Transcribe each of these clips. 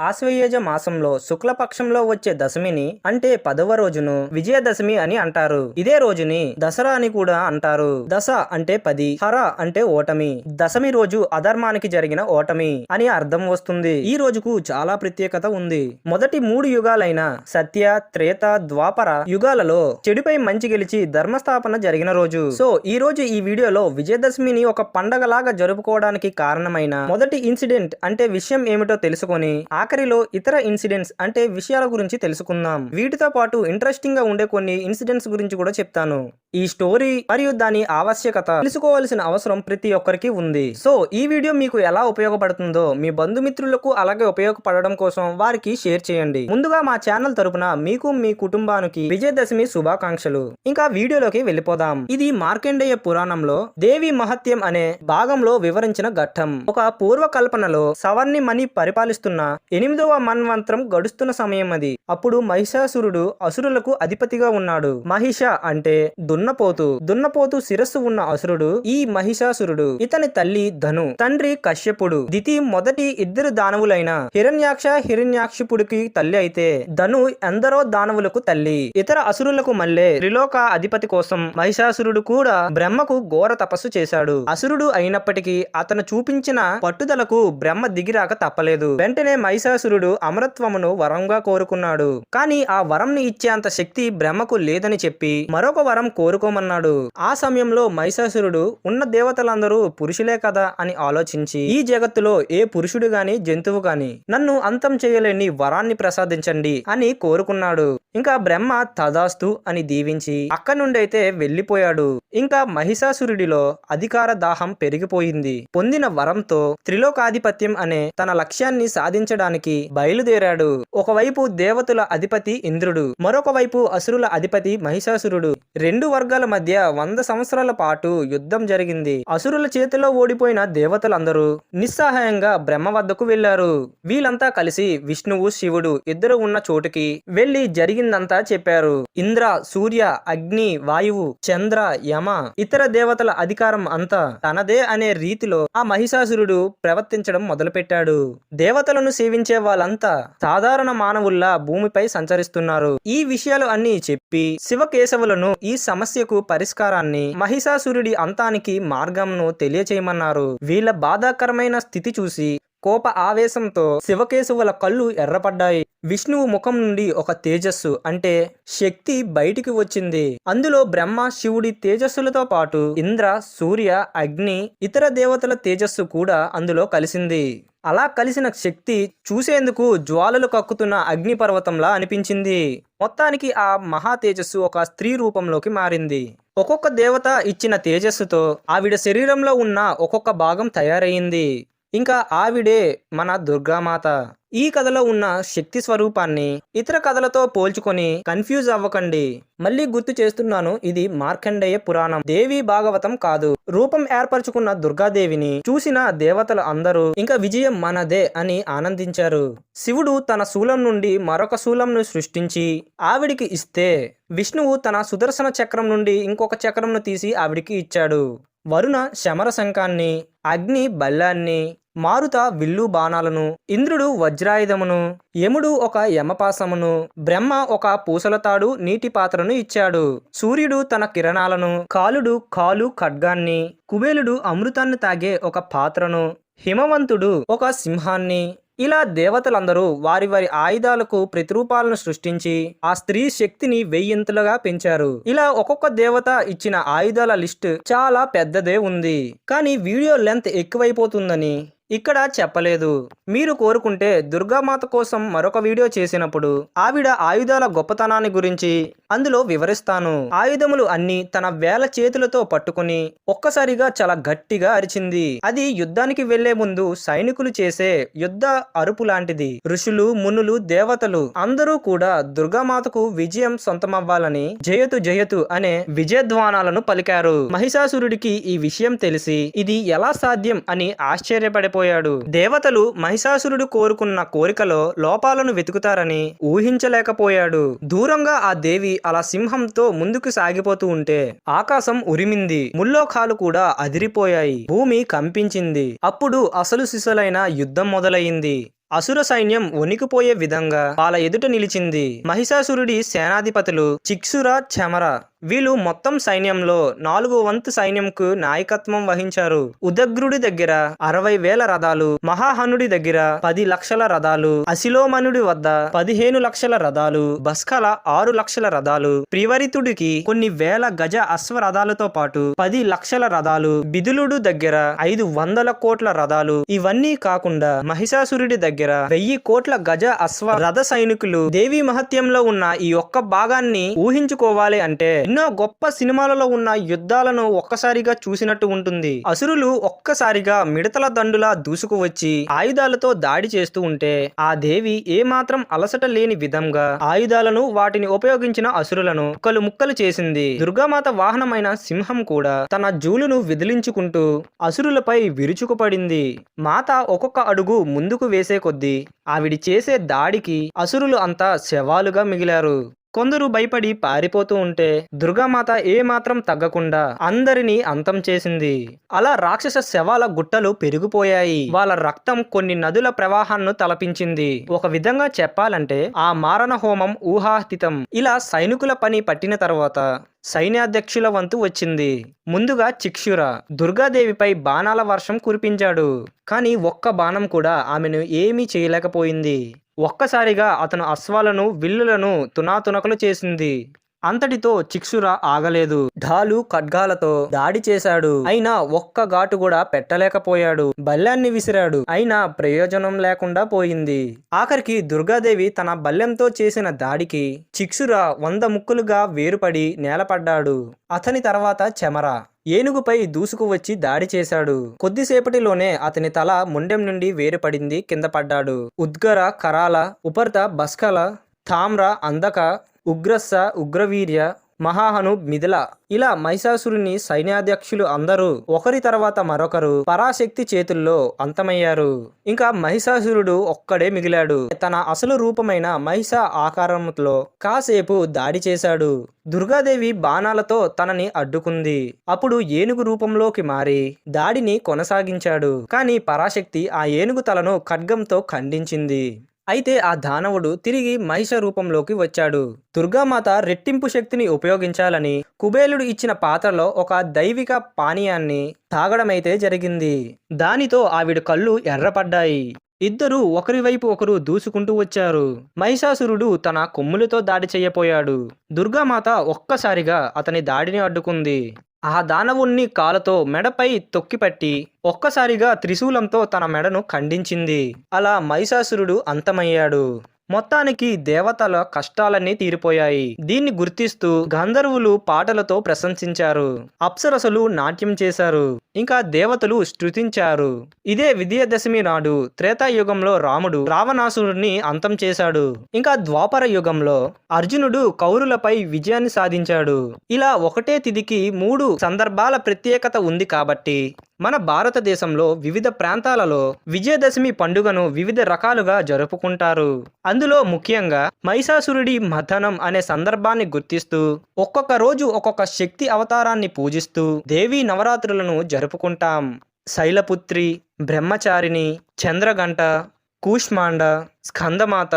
ఆశ్వయుజ మాసంలో శుక్లపక్షంలో వచ్చే దశమిని అంటే 10వ రోజును విజయదశమి అని అంటారు. ఇదే రోజుని దసరా అని కూడా అంటారు. దశ అంటే 10, హర అంటే ఓటమి. దశమి రోజు అధర్మానికి జరిగిన ఓటమి అని అర్థం వస్తుంది. ఈ రోజుకు చాలా ప్రత్యేకత ఉంది. మొదటి 3 యుగాలైన సత్య, త్రేత, ద్వాపర యుగాలలో చెడుపై మంచి గెలిచి ధర్మస్థాపన జరిగిన రోజు. సో ఈ రోజు ఈ వీడియోలో విజయదశమిని ఒక పండగలాగా జరుపుకోవడానికి కారణమైన మొదటి ఇన్సిడెంట్ అంటే విషయం ఏమిటో తెలుసుకొని ఆఖరిలో ఇతర ఇన్సిడెంట్స్ అంటే విషయాల గురించి తెలుసుకుందాం. వీటితో పాటు ఇంట్రెస్టింగ్ గా ఉండే కొన్ని ఇన్సిడెంట్స్ గురించి కూడా చెప్తాను. ఈ స్టోరీ మరియు దాని ఆవశ్యకత తెలుసుకోవాల్సిన అవసరం ప్రతి ఒక్కరికి ఉంది. సో ఈ వీడియో మీకు ఎలా ఉపయోగపడుతుందో మీ బంధుమిత్రులకు అలాగే ఉపయోగపడడం కోసం వారికి షేర్ చేయండి. ముందుగా మా ఛానల్ తరపున మీకు మీ కుటుంబానికి విజయదశమి శుభాకాంక్షలు. ఇంకా వీడియోలోకి వెళ్ళిపోదాం. ఇది మార్కండేయ పురాణంలో దేవి మహత్యం అనే భాగంలో వివరించిన ఘట్టం. ఒక పూర్వకల్పనలో సవర్ణి మణి పరిపాలిస్తున్న 8వ మన్వంతరం గడుస్తున్న సమయం అది. అప్పుడు మహిషాసురుడు అసురులకు అధిపతిగా ఉన్నాడు. మహిష అంటే దున్నపోతు శిరస్సు ఉన్న అసురుడు ఈ మహిషాసురుడు. ఇతని తల్లి ధను, తండ్రి కశ్యపుడు. దితి మొదటి ఇద్దరు దానవులైన హిరణ్యాక్షపుడికి తల్లి అయితే ధను ఎందరో దానవులకు తల్లి. ఇతర అసురులకు మళ్ళే త్రిలోక అధిపతి కోసం మహిషాసురుడు కూడా బ్రహ్మకు ఘోర తపస్సు చేశాడు. అసురుడు అయినప్పటికీ అతను చూపించిన పట్టుదలకు బ్రహ్మ దిగిరాక తప్పలేదు. వెంటనే మహిషాసురుడు అమరత్వమును వరంగా కోరుకున్నాడు. కానీ ఆ వరంని ఇచ్చేంత శక్తి బ్రహ్మకు లేదని చెప్పి మరొక వరం కోరుకోమన్నాడు. ఆ సమయంలో మహిషాసురుడు ఉన్న దేవతలందరూ పురుషులే కదా అని ఆలోచించి ఈ జగత్తులో ఏ పురుషుడు గాని జంతువు గాని నన్ను అంతం చేయలేని వరాన్ని ప్రసాదించండి అని కోరుకున్నాడు. ఇంకా బ్రహ్మ తదాస్తు అని దీవించి అక్కడి నుండి అయితే వెళ్లిపోయాడు. ఇంకా మహిషాసురుడిలో అధికార దాహం పెరిగిపోయింది. పొందిన వరంతో త్రిలోకాధిపత్యం అనే తన లక్ష్యాన్ని సాధించడానికి బయలుదేరాడు. ఒకవైపు దేవతల అధిపతి ఇంద్రుడు, మరొక వైపు అసురుల అధిపతి మహిషాసురుడు. 2 వర్గాల మధ్య 100 సంవత్సరాల పాటు యుద్ధం జరిగింది. అసురుల చేతిలో ఓడిపోయిన దేవతలందరూ నిస్సహాయంగా బ్రహ్మ వద్దకు వెళ్లారు. వీళ్ళంతా కలిసి విష్ణువు, శివుడు ఇద్దరు ఉన్న చోటుకి వెళ్లి జరిగిందంతా చెప్పారు. ఇంద్ర, సూర్య, అగ్ని, వాయువు, చంద్ర, యమ ఇతర దేవతల అధికారం అంతా తనదే అనే రీతిలో ఆ మహిషాసురుడు ప్రవర్తించడం మొదలుపెట్టాడు. దేవతలను సేవించే వాళ్ళంతా సాధారణ మానవుల్లా భూమిపై సంచరిస్తున్నారు. ఈ విషయాలు అన్ని చెప్పి శివకేశవులను ఈ సమస్యకు పరిష్కారాన్ని, మహిషాసురుడి అంతానికి మార్గంను తెలియచేయమన్నారు. వీళ్ళ బాధాకరమైన స్థితి చూసి కోప ఆవేశంతో శివకేశవుల కళ్ళు ఎర్రపడ్డాయి. విష్ణువు ముఖం నుండి ఒక తేజస్సు అంటే శక్తి బయటికి వచ్చింది. అందులో బ్రహ్మ, శివుడి తేజస్సులతో పాటు ఇంద్ర, సూర్య, అగ్ని ఇతర దేవతల తేజస్సు కూడా అందులో కలిసింది. అలా కలిసిన శక్తి చూసేందుకు జ్వాలలు కక్కుతున్న అగ్నిపర్వతంలా అనిపించింది. మొత్తానికి ఆ మహా తేజస్సు ఒక స్త్రీ రూపంలోకి మారింది. ఒక్కొక్క దేవత ఇచ్చిన తేజస్సుతో ఆవిడ శరీరంలో ఉన్న ఒక్కొక్క భాగం తయారయ్యింది. ఇంకా ఆవిడే మన దుర్గామాత. ఈ కథలో ఉన్న శక్తి స్వరూపాన్ని ఇతర కథలతో పోల్చుకొని కన్ఫ్యూజ్ అవ్వకండి. మళ్ళీ గుర్తు చేస్తున్నాను, ఇది మార్కండేయ పురాణం, దేవి భాగవతం కాదు. రూపం ఏర్పరచుకున్న దుర్గాదేవిని చూసిన దేవతలు అందరూ ఇంకా విజయం మనదే అని ఆనందించారు. శివుడు తన శూలం నుండి మరొక శూలంను సృష్టించి ఆవిడికి ఇస్తే విష్ణువు తన సుదర్శన చక్రం నుండి ఇంకొక చక్రంను తీసి ఆవిడికి ఇచ్చాడు. వరుణ శమర శంఖాన్ని, అగ్ని బల్లాన్ని, మారుత విల్లు బాణాలను, ఇంద్రుడు వజ్రాయుధమును, యముడు ఒక యమపాసమును, బ్రహ్మ ఒక పూసలతాడు నీటి పాత్రను ఇచ్చాడు. సూర్యుడు తన కిరణాలను, కాలుడు కాలు ఖడ్గాన్ని, కుబేలుడు అమృతాన్ని తాగే ఒక పాత్రను, హిమవంతుడు ఒక సింహాన్ని. ఇలా దేవతలందరూ వారి వారి ఆయుధాలకు ప్రతిరూపాలను సృష్టించి ఆ స్త్రీ శక్తిని 1000 పెంచారు. ఇలా ఒక్కొక్క దేవత ఇచ్చిన ఆయుధాల లిస్ట్ చాలా పెద్దదే ఉంది. కానీ వీడియో లెంత్ ఎక్కువైపోతుందని ఇక్కడ చెప్పలేదు. మీరు కోరుకుంటే దుర్గామాత కోసం మరొక వీడియో చేసినప్పుడు ఆవిడ ఆయుధాల గొప్పతనాన్ని గురించి అందులో వివరిస్తాను. ఆయుధములు అన్ని తన వేల చేతులతో పట్టుకుని ఒక్కసారిగా చాలా గట్టిగా అరిచింది. అది యుద్ధానికి వెళ్లే ముందు సైనికులు చేసే యుద్ధ అరుపు లాంటిది. ఋషులు, మునులు, దేవతలు అందరూ కూడా దుర్గామాతకు విజయం సొంతమవ్వాలని జయతు జయతు అనే విజయధ్వానాలను పలికారు. మహిషాసురుడికి ఈ విషయం తెలిసి ఇది ఎలా సాధ్యం అని ఆశ్చర్యపడిపోయాడు. దేవతలు మహిషాసురుడు కోరుకున్న కోరికలో లోపాలను వెతుకుతారని ఊహించలేకపోయాడు. దూరంగా ఆ దేవి అలా సింహంతో ముందుకు సాగిపోతూ ఉంటే ఆకాశం ఉరిమింది. ముల్లోకాలు కూడా అదిరిపోయాయి. భూమి కంపించింది. అప్పుడు అసలు సిసలైన యుద్ధం మొదలయ్యింది. అసుర సైన్యం వణికిపోయే విధంగా వాళ్ళ ఎదుట నిలిచింది. మహిషాసురుడి సేనాధిపతులు చిక్సుర, చమర వీళ్ళు మొత్తం సైన్యంలో 4వ వంతు సైన్యంకు నాయకత్వం వహించారు. ఉదగ్రుడి దగ్గర 60,000 రథాలు, మహాహనుడి దగ్గర 10 లక్షల రథాలు, అశిలోమనుడి వద్ద 15 లక్షల రథాలు, బస్కల 6 లక్షల రథాలు, ప్రివరితుడికి కొన్ని వేల గజ అశ్వ రథాలతో పాటు 10 లక్షల రథాలు, బిదులుడు దగ్గర 500 కోట్ల రథాలు, ఇవన్నీ కాకుండా మహిషాసురుడి దగ్గర 1000 కోట్ల గజ అశ్వ రథ సైనికులు. దేవి మహత్యంలో ఉన్న ఈ ఒక్క భాగాన్ని ఊహించుకోవాలి అంటే ఎన్నో గొప్ప సినిమాలలో ఉన్న యుద్ధాలను ఒక్కసారిగా చూసినట్టు ఉంటుంది. అసురులు ఒక్కసారిగా మిడతల దండులా దూసుకువచ్చి ఆయుధాలతో దాడి చేస్తూ ఉంటే ఆ దేవి ఏమాత్రం అలసట లేని విధంగా ఆయుధాలను వాటిని ఉపయోగించిన అసురులను ముక్కలు ముక్కలు చేసింది. దుర్గామాత వాహనమైన సింహం కూడా తన జూలును విదిలించుకుంటూ అసురులపై విరుచుకుపడింది. మాత ఒక్కొక్క అడుగు ముందుకు వేసే కొద్దీ ఆవిడి చేసే దాడికి అసురులు అంతా శవాలుగా మిగిలారు. కొందరు భయపడి పారిపోతూ ఉంటే దుర్గామాత ఏమాత్రం తగ్గకుండా అందరినీ అంతం చేసింది. అలా రాక్షస శవాల గుట్టలు పెరిగిపోయాయి. వాళ్ళ రక్తం కొన్ని నదుల ప్రవాహాన్ని తలపించింది. ఒక విధంగా చెప్పాలంటే ఆ మారణ హోమం ఊహాతీతం. ఇలా సైనికుల పని పట్టిన తర్వాత సైన్యాధ్యక్షుల వంతు వచ్చింది. ముందుగా చిక్షుర దుర్గాదేవిపై బాణాల వర్షం కురిపించాడు. కానీ ఒక్క బాణం కూడా ఆమెను ఏమీ చేయలేకపోయింది. ఒక్కసారిగా అతను అశ్వాలను, విల్లులను తునాతునకలు చేసింది. అంతటితో చిక్షుర ఆగలేదు. ఢాలు, ఖడ్గాలతో దాడి చేశాడు. అయినా ఒక్క ఘాటు కూడా పెట్టలేకపోయాడు. బల్యాన్ని విసిరాడు. అయినా ప్రయోజనం లేకుండా పోయింది. ఆఖరికి దుర్గాదేవి తన బల్యంతో చేసిన దాడికి చిక్షుర 100 ముక్కలుగా వేరుపడి నేలపడ్డాడు. అతని తర్వాత చమర ఏనుగుపై దూసుకువచ్చి దాడి చేశాడు. కొద్దిసేపటిలోనే అతని తల ముండెం నుండి వేరుపడింది, కింద పడ్డాడు. ఉద్గర, కరాల, ఉపర్త, బస్కల, తామ్ర, అందక, ఉగ్రస్స, ఉగ్రవీర్య, మహాహను, మిథిల ఇలా మహిషాసురుని సైన్యాధ్యక్షులు అందరూ ఒకరి తర్వాత మరొకరు పరాశక్తి చేతుల్లో అంతమయ్యారు. ఇంకా మహిషాసురుడు ఒక్కడే మిగిలాడు. తన అసలు రూపమైన మహిష ఆకారంలో కాసేపు దాడి చేశాడు. దుర్గాదేవి బాణాలతో తనని అడ్డుకుంది. అప్పుడు ఏనుగు రూపంలోకి మారి దాడిని కొనసాగించాడు. కానీ పరాశక్తి ఆ ఏనుగు తలను ఖడ్గంతో ఖండించింది. అయితే ఆ దానవుడు తిరిగి మహిష రూపంలోకి వచ్చాడు. దుర్గామాత రెట్టింపు శక్తిని ఉపయోగించాలని కుబేలుడు ఇచ్చిన పాత్రలో ఒక దైవిక పానీయాన్ని తాగడమైతే జరిగింది. దానితో ఆవిడ కళ్ళు ఎర్రపడ్డాయి. ఇద్దరు ఒకరి వైపు ఒకరు దూసుకుంటూ వచ్చారు. మహిషాసురుడు తన కొమ్ములతో దాడి చేయపోయాడు. దుర్గామాత ఒక్కసారిగా అతని దాడిని అడ్డుకుంది. ఆ దానవుణ్ణి కాలుతో మెడపై తొక్కిపట్టి ఒక్కసారిగా త్రిశూలంతో తన మెడను ఖండించింది. అలా మహిషాసురుడు అంతమయ్యాడు. మొత్తానికి దేవతల కష్టాలన్నీ తీరిపోయాయి. దీన్ని గుర్తిస్తూ గంధర్వులు పాటలతో ప్రశంసించారు. అప్సరసలు నాట్యం చేశారు. ఇంకా దేవతలు స్తుతించారు. ఇదే విజయదశమి నాడు త్రేతాయుగంలో రాముడు రావణాసురుడిని అంతం చేశాడు. ఇంకా ద్వాపర యుగంలో అర్జునుడు కౌరులపై విజయాన్ని సాధించాడు. ఇలా ఒకటే తిథికి 3 సందర్భాల ప్రత్యేకత ఉంది కాబట్టి మన భారతదేశంలో వివిధ ప్రాంతాలలో విజయదశమి పండుగను వివిధ రకాలుగా జరుపుకుంటారు. అందులో ముఖ్యంగా మహిషాసురుడి మథనం అనే సందర్భాన్ని గుర్తిస్తూ ఒక్కొక్క రోజు ఒక్కొక్క శక్తి అవతారాన్ని పూజిస్తూ దేవీ నవరాత్రులను జరుపుకుంటాం. శైలపుత్రి, బ్రహ్మచారిణి, చంద్రగంట, కూష్మాండ, స్కందమాత,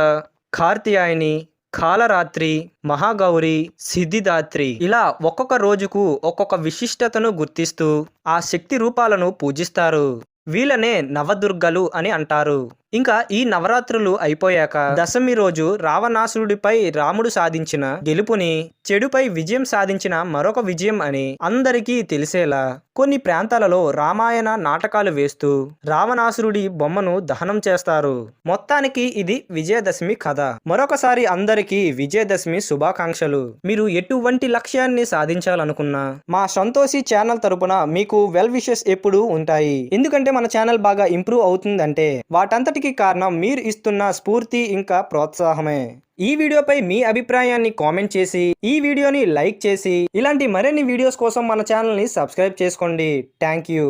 కార్తియాయని, కాలరాత్రి, మహాగౌరి, సిద్ధిదాత్రి ఇలా ఒక్కొక్క రోజుకు ఒక్కొక్క విశిష్టతను గుర్తిస్తూ ఆ శక్తి రూపాలను పూజిస్తారు. వీళ్ళనే నవదుర్గలు అని అంటారు. ఇంకా ఈ నవరాత్రులు అయిపోయాక దశమి రోజు రావణాసురుడిపై రాముడు సాధించిన గెలుపుని, చెడుపై విజయం సాధించిన మరొక విజయం అని అందరికీ తెలిసేలా కొన్ని ప్రాంతాలలో రామాయణ నాటకాలు వేస్తూ రావణాసురుడి బొమ్మను దహనం చేస్తారు. మొత్తానికి ఇది విజయదశమి కథ. మరొకసారి అందరికీ విజయదశమి శుభాకాంక్షలు. మీరు ఎటువంటి లక్ష్యాన్ని సాధించాలనుకున్నా మా సంతోషి ఛానల్ తరపున మీకు వెల్ విషెస్ ఎప్పుడూ ఉంటాయి. ఎందుకంటే మన ఛానల్ బాగా ఇంప్రూవ్ అవుతుందంటే వాటంతటి కారణం మీరు ఇస్తున్న స్ఫూర్తి ఇంకా ప్రోత్సాహమే. ఈ వీడియోపై మీ అభిప్రాయాన్ని కామెంట్ చేసి ఈ వీడియోని లైక్ చేసి ఇలాంటి మరిన్ని వీడియోస్ కోసం మన ఛానల్ని సబ్స్క్రైబ్ చేసుకోండి. Thank you.